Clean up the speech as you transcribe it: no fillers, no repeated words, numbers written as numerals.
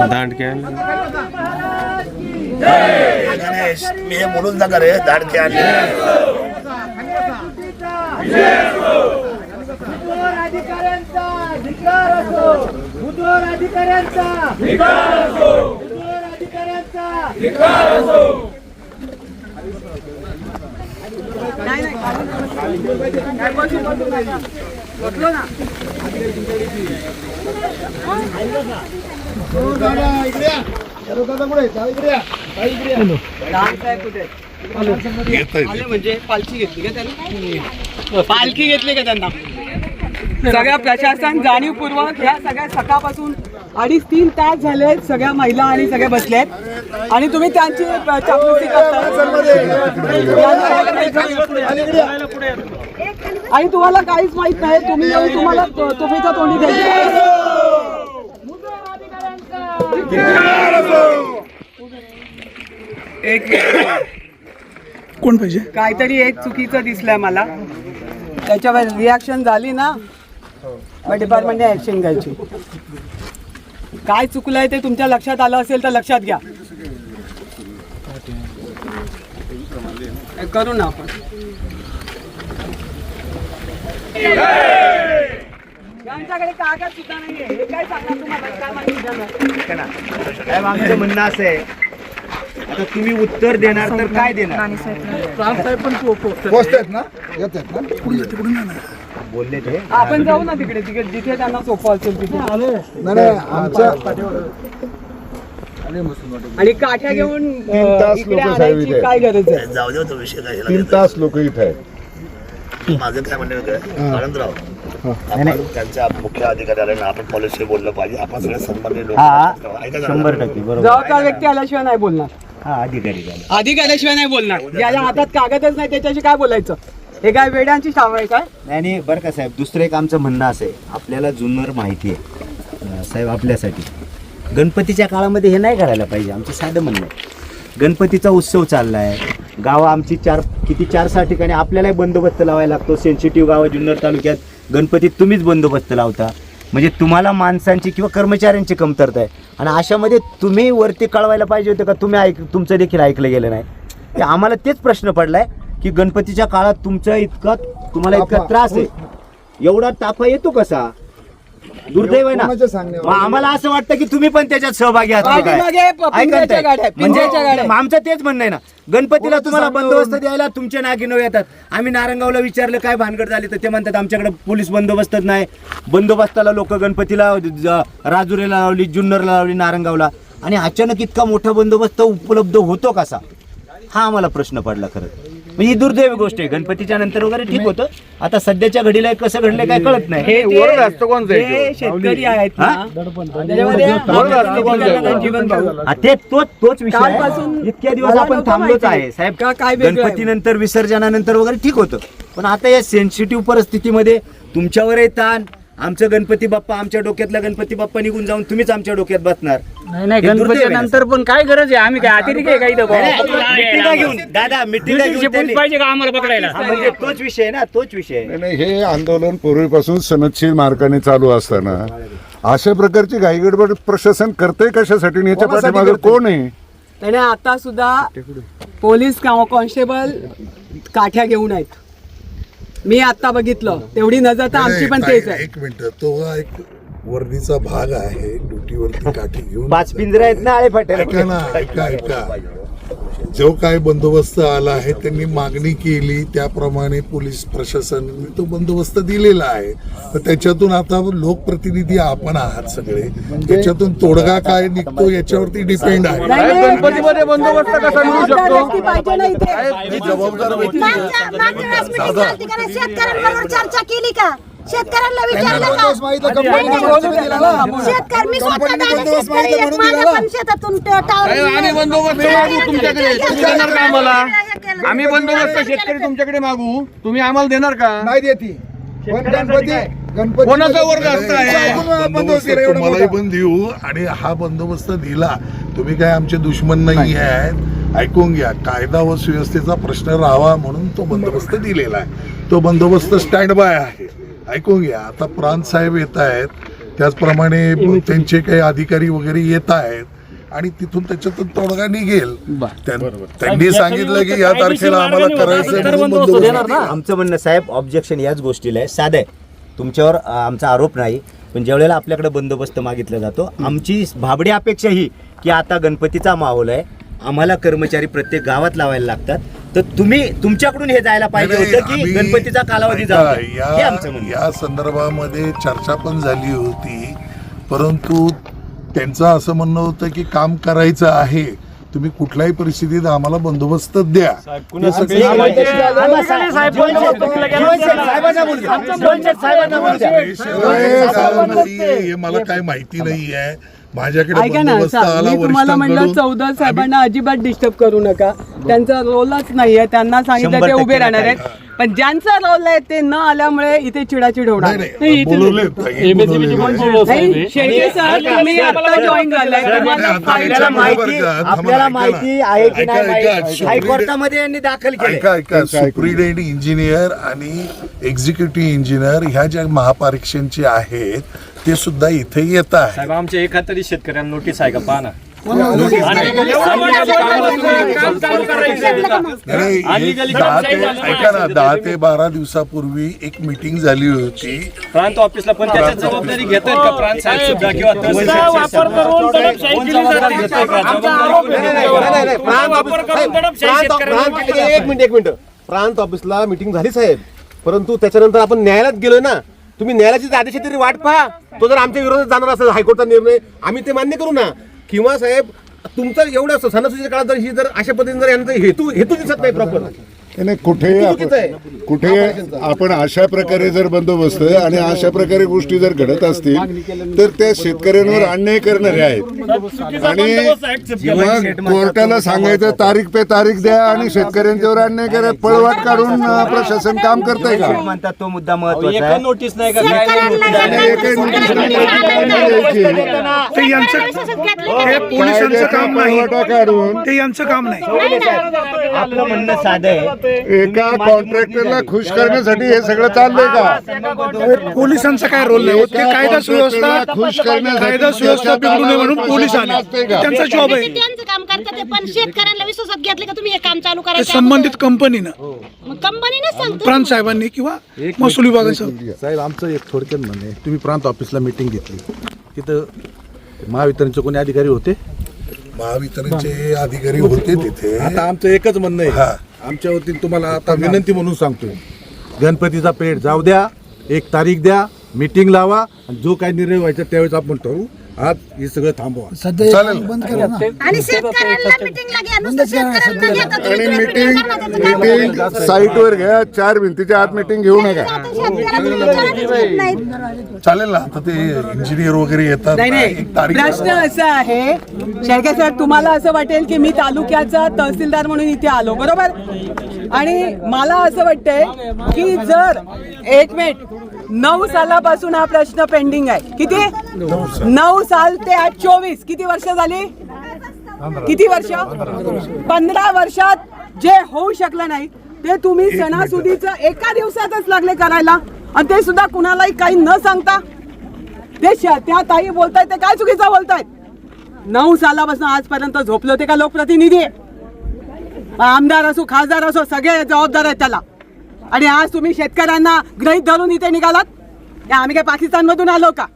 दांडक्या गणेश मी हे बोलून नका रे दांडके आणले अधिकाऱ्यांचा धिक्कार असो, बुधवार अधिकाऱ्यांचा धिक्कार असो, बुधवार अधिकाऱ्यांचा धिक्कार असो. नाही नाही काय बसलो ना इकडे या. दादा कुठे इकडे या. आले म्हणजे पालखी घेतली का त्यांना? पालखी घेतली का त्यांना? सगळ्या प्रशासन जाणीवपूर्वक ह्या सगळ्या सकाळपासून 2.5-3 तास झाले सगळ्या महिला आणि सगळे बसलेत आणि तुम्ही त्यांची चापलुसी करता आणि तुम्हाला काहीच माहित नाही. तुम्ही तुम्हाला तोफेचा तोंडी द्यायची. एक कोण पाहिजे? काहीतरी एक चुकीचं दिसलंय मला, त्याच्यावर रिॲक्शन झाली ना मग डिपार्टमेंटने ऍक्शन घ्यायची. काय चुकलंय ते तुमच्या लक्षात आलं असेल तर लक्षात घ्या. करू ना आपण. यांच्याकडे कागद सुद्धा नाहीये. हे काय सांगणार तुम्हाला? काय माहिती काय आमचं म्हणणं असं आहे, आता तुम्ही उत्तर देणार तर काय देणार? पोहोचतात ना, येतात ना, तिकडून ना. बोलले ते आपण जाऊ ना तिकडे तिकडे जिथे त्यांना सोपं असेल तिथे. नाही आमच्या आणि काठ्या घेऊन तास इकडे लोकं साहेब आणायची इथे. काय गरज आहे? जाऊ दे तो विषय काय 3 तास लोक इथे आहेत. माझं काय म्हणणं आनंदराव आपण त्यांच्या मुख्य अधिकाऱ्याला आपण पॉलिसी बोललं पाहिजे. आपण सगळे सन्माननीय लोक हा, ऐका जरा. 100% बरोबर. जबाबदार व्यक्ती आल्याशिवाय नाही बोलणार. हा, अधिकारी झाले. आल्याशिवाय नाही बोलणार. ज्याच्या हातात कागदच नाही त्याच्याशी काय बोलायचं? हे काय वेड्यांची शाव आहे काय? आणि बरं का साहेब, दुसरं एक आमचं म्हणणं असं आहे, आपल्याला जुन्नर माहिती आहे साहेब, आपल्यासाठी गणपतीच्या काळामध्ये हे नाही करायला पाहिजे. आमचं साधं म्हणणं आहे, गणपतीचा उत्सव चालला आहे, गावं आमची 4-6 ठिकाणी आपल्यालाही बंदोबस्त लावायला लागतो. सेन्सिटिव्ह गावं जुन्नर तालुक्यात गणपतीत तुम्हीच बंदोबस्त लावता, म्हणजे तुम्हाला माणसांची किंवा कर्मचाऱ्यांची कमतरता आहे. आणि अशामध्ये तुम्ही वरती कळवायला पाहिजे होतं का? तुम्ही तुमचं देखील ऐकलं गेलं नाही. ते आम्हाला तेच प्रश्न पडलाय की गणपतीच्या काळात तुम्हाला इतका त्रास आहे, एवढा ताफा येतो कसा? दुर्दैव आहे ना. मग आम्हाला असं वाटतं की तुम्ही पण त्याच्यात सहभागी आहात. म्हणजे आमचं तेच म्हणणं आहे ना, गणपतीला तुम्हाला बंदोबस्त द्यायला तुमचे नागिनो येतात. आम्ही नारंगावला विचारलं काय भानगड झाली, तर ते म्हणतात आमच्याकडे पोलीस बंदोबस्तच नाही. बंदोबस्ताला लोक गणपतीला राजुरीला लावली, जुन्नरला लावली, नारंगावला, आणि अचानक इतका मोठा बंदोबस्त उपलब्ध होतो कसा? हा आम्हाला प्रश्न पडला खरं. म्हणजे ही दुर्दैवी गोष्ट आहे. गणपतीच्या नंतर वगैरे ठीक होतं, आता सध्याच्या घडीला कसं घडलं काय कळत नाही. हे शेतकरी आहेत ना, ते तोच विषय आहे. इतक्या दिवस आपण थांबलोच आहे साहेब. गणपती नंतर विसर्जनानंतर वगैरे ठीक होतं, पण आता या सेन्सिटिव्ह परिस्थितीमध्ये तुमच्यावरही ताण. आमचं गणपती बाप्पा, आमच्या डोक्यातला गणपती बाप्पा निघून जाऊन तुम्हीच आमच्या डोक्यात बसणार. नाही गणपती नंतर पण काय गरज आहे? आम्ही काय अतिरिक्त आहे काही घेऊन दादा मिटिंग पाहिजे का आम्हाला पकडायला? म्हणजे तोच विषय ना, तोच विषय. नाही, हे आंदोलन पूर्वीपासून सनदशीर मार्गाने चालू असताना अशा प्रकारची घाईगडबड प्रशासन करते कशासाठी? याच्या पाठीमागे कोण आहे? त्याने आता सुद्धा पोलीस कॉन्स्टेबल काठ्या घेऊन आहेत. मी आता बघितलं, तेवढी नजर तर आमची पण तेच आहे. 1 मिनिट, तो एक वर्दीचा भाग आहे. ड्युटीवरती काठी घेऊन 5 पिंजरा आहेत ना, आळे फाटे. ऐका ना, ऐका. जो काय बंदोबस्त आला आहे त्यांनी मागणी केली त्याप्रमाणे पोलीस प्रशासनाने तो बंदोबस्त दिलेला आहे. तर त्याच्यातून आता लोकप्रतिनिधी आपण आहात सगळे, त्याच्यातून तोडगा काय निघतो याच्यावरती डिपेंड आहे. गणपतीमध्ये बंदोबस्त कसा मिळू शकतो? जबाबदार शेतकऱ्यांबरोबर चर्चा केली का? शेतकऱ्यांना विचारलं का? शेतकरी मी स्वतः पण शेतातून आम्ही बंदोबस्त मागू तुमच्याकडे, तुम्ही देणार का आम्हाला? आम्ही बंदोबस्त शेतकरी तुमच्याकडे मागू, तुम्ही आम्हाला देणार का? नाही देते. कोणाचा वर्ग असता बंदोबस्त तुम्हालाही पण देऊ आणि हा बंदोबस्त दिला. तुम्ही काय आमचे दुश्मन नाही आहेत. ऐकून घ्या, कायदा व सुव्यवस्थेचा प्रश्न राहावा म्हणून तो बंदोबस्त दिलेला आहे. तो बंदोबस्त स्टँड बाय आहे. ऐकून घ्या, आता प्रांत साहेब येत आहेत, त्याचप्रमाणे त्यांचे काही अधिकारी वगैरे येत आहेत आणि तिथून त्याच्यातून तोडगा निघेल. त्यांनी सांगितलं की या तारखेला आम्हाला करायचं. आमचं म्हणणं साहेब ऑब्जेक्शन याच गोष्टीला आहे, साधं आहे. तुमच्यावर आमचा आरोप नाही, पण ज्या वेळेला आपल्याकडे बंदोबस्त मागितला जातो, आमची भाबडी अपेक्षा ही की आता गणपतीचा माहोल आहे, आम्हाला कर्मचारी प्रत्येक गावात लावायला लागतात, तर तुम्ही तुमच्याकडून हे जायला पाहिजे होतं की गणपतीचा कालावधी जाऊ द्या. हे आमचं म्हणणं. या संदर्भामध्ये चर्चा पण झाली होती, परंतु त्यांचं असं म्हणणं होतं की काम करायचं आहे, तुम्ही कुठल्याही परिस्थितीत आम्हाला बंदोबस्त द्या. हे मला काय माहिती नाही आहे. माझ्याकडे ऐका ना, बंदोबस्त आला मी तुम्हाला म्हणलं वरिष्ठांकडून. चौधरी साहेबांना अजिबात डिस्टर्ब करू नका, त्यांचा रोलच नाहीये, त्यांना सांगितलं ते उभे राहणार आहेत. पण ज्यांचा रोल आहे ते न आल्यामुळे इथे चिडाचिड होणार. नाही, बोलवले नाही, शेळके सर तुम्ही आता जॉईन झालाय, तुम्हाला आपल्याला माहिती आहे की नाही, हायकोर्टामध्ये यांनी दाखल केलं. ऐका, सुप्रिटेंडेंट इंजिनियर आणि एक्झिक्युटिव्ह इंजिनियर ह्या ज्या महापरीक्षांचे आहेत ते सुद्धा इथे येत आहे. साहेब आमच्या एकातरी शेतकऱ्यांना नोटीस आहे का पाहा ना. ऐका ना, 10 ते 12 दिवसापूर्वी एक मीटिंग झाली होती प्रांत ऑफिसला, पण त्याची जबाबदारी घेतात का प्रांत साहेब सुद्धा किंवा तहसील एक मिनिट प्रांत ऑफिसला मीटिंग झाली साहेब, परंतु त्याच्यानंतर आपण न्यायालयात गेलोय ना. तुम्ही न्यायालयाची आदेशाची तरी वाट पहा. तो जर आमच्या विरोधात जाणार असेल हायकोर्टचा निर्णय, आम्ही ते मान्य करू ना. किंवा साहेब तुमचं एवढं सणासुदीच्या काळात जर ही जर अशा पद्धतीने जर यांचा हेतू दिसत नाही प्रॉपर, नाही, कुठे आपण अशा प्रकारे जर बंदोबस्त आणि अशा प्रकारे गोष्टी जर घडत असतील तर त्या शेतकऱ्यांवर अन्याय करणारे आहेत. आणि मग कोर्टाला सांगायचं तारीख पे तारीख द्या आणि शेतकऱ्यांच्यावर अन्याय करा, पळवाट काढून प्रशासन काम करतंय का? म्हणतात तो मुद्दा महत्वाचा आहे. नोटीस नाही का, काय नाही नोटीस पोलिसांचं काम नाही, काढून ते यांचं काम नाही. आपलं म्हणणं साधं आहे, एका कॉन्ट्रॅक्टरला खुश करण्यासाठी हे सगळं चाललंय का? पोलिसांचा काय रोल नाही. ते कायदा सुव्यवस्था खुश करण्यासाठी कायदा सुव्यवस्था बिघडू नये म्हणून पोलीस आले, त्यांचा जॉब आहे. त्यांचं काम करतात ते, पण शेतकऱ्यांना विश्वासात घेतले का तुम्ही हे काम चालू ते करायचं संबंधित कंपनीनं, कंपनीने सांगतो. प्रांत साहेबांनी किंवा महसूल विभागाचं. साहेब आमचं एक थोडक्यात म्हणणं आहे, तुम्ही प्रांत ऑफिसला मीटिंग घेतली, तिथं महावितरणचे कोणी अधिकारी होते? महावितरणचे अधिकारी होते तिथे. आता आमचं एकच म्हणणं आहे, आमच्या वतीने तुम्हाला आता विनंती म्हणून सांगतोय, गणपतीचा पेठ जाऊ द्या, एक तारीख द्या, मीटिंग लावा आणि जो काही निर्णय व्हायचा त्यावेळेस आपण ठरवू. आज हे सगळं थांबवा. आणि शेतकऱ्यांना मीटिंगला घ्या, नुसतं शेतकऱ्यांना घेता तुम्ही, आणि दुसरं काय करणार त्याचं काम? मीटिंग साईटवर घ्या, 4 भिंतीच्या आत मीटिंग घेऊ नका. शेतकऱ्यांना विचारायचं घेत नाहीत. चालेल ना. आता ते इंजिनियर वगैरे येतात, नाही एक तारीख प्रश्न असा आहे शेळके साहेब, तुम्हाला असं वाटेल की मी तालुक्याचा तहसीलदार म्हणून इथे आलो, बरोबर? आणि मला असं वाटतंय की जर 1 मिनिट 9 सालापासून हा प्रश्न पेंडिंग आहे. किती? 9 साल ते आज 24, किती वर्ष झाली? किती वर्ष? 15 वर्षात जे होऊ शकलं नाही ते तुम्ही सणासुदीचं एका दिवसातच लागले करायला, आणि ते सुद्धा कुणालाही काही न सांगता. ते त्या ताई बोलतायत ते काय चुकीचं बोलतायत? 9 सालापासून आजपर्यंत झोपले होते का लोकप्रतिनिधी? आमदार असो खासदार असो सगळे जबाबदार आहेत त्याला. आणि आज तुम्ही शेतकऱ्यांना गृहीत धरून इथे निघालात. आम्ही काय पाकिस्तान मधून आलो का?